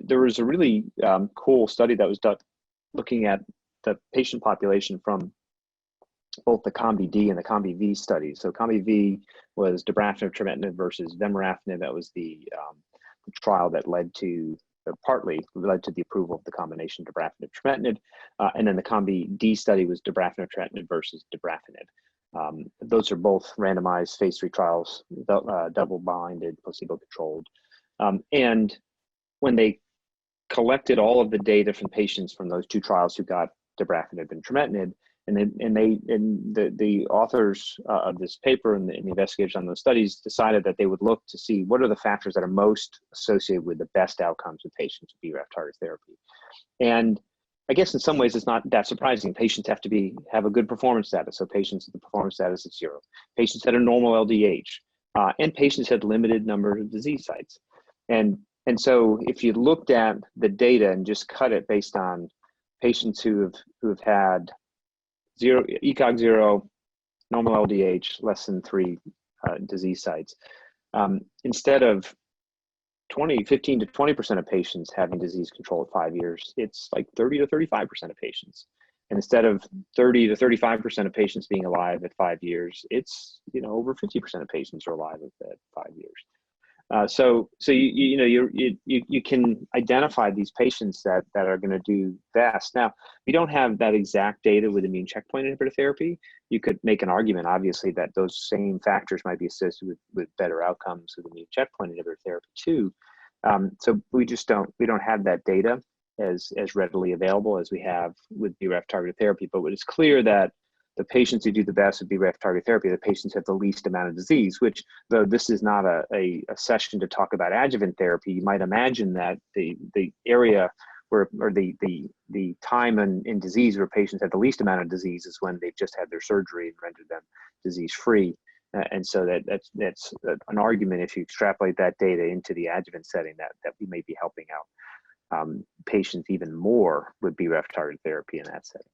there was a really cool study that was done looking at the patient population from both the COMBI-D and the COMBI-V studies. So COMBI-V was dabrafenib trametinib versus vemurafenib. That was the trial that partly led to the approval of the combination dabrafenib trametinib. And then the COMBI-D study was dabrafenib trametinib versus dabrafenib. Those are both randomized phase 3 trials, double-blinded, placebo-controlled. And when they collected all of the data from patients from those two trials who got dabrafenib and trametinib, and the authors of this paper and the investigators on those studies decided that they would look to see what are the factors that are most associated with the best outcomes with patients with BRAF targeted therapy. And I guess in some ways it's not that surprising. Patients have to have a good performance status. So patients with the performance status of 0, patients had a normal LDH, and patients had limited number of disease sites. And so if you looked at the data and just cut it based on patients who have had ECOG 0, normal LDH, less than 3 disease sites, instead of 15 to 20% of patients having disease control at 5 years, it's like 30 to 35% of patients. And instead of 30 to 35% of patients being alive at 5 years, it's over 50% of patients are alive at 5 years. So you can identify these patients that are going to do best. Now, we don't have that exact data with immune checkpoint inhibitor therapy. You could make an argument, obviously, that those same factors might be associated with better outcomes with immune checkpoint inhibitor therapy too. So we don't have that data as readily available as we have with BRAF targeted therapy. But it's clear that the patients who do the best with BRAF targeted therapy are the patients who have the least amount of disease, which, though this is not a session to talk about adjuvant therapy, you might imagine that the area where, or the time in disease where patients have the least amount of disease is when they've just had their surgery and rendered them disease-free. And so that's an argument, if you extrapolate that data into the adjuvant setting, that we may be helping out patients even more with BRAF targeted therapy in that setting.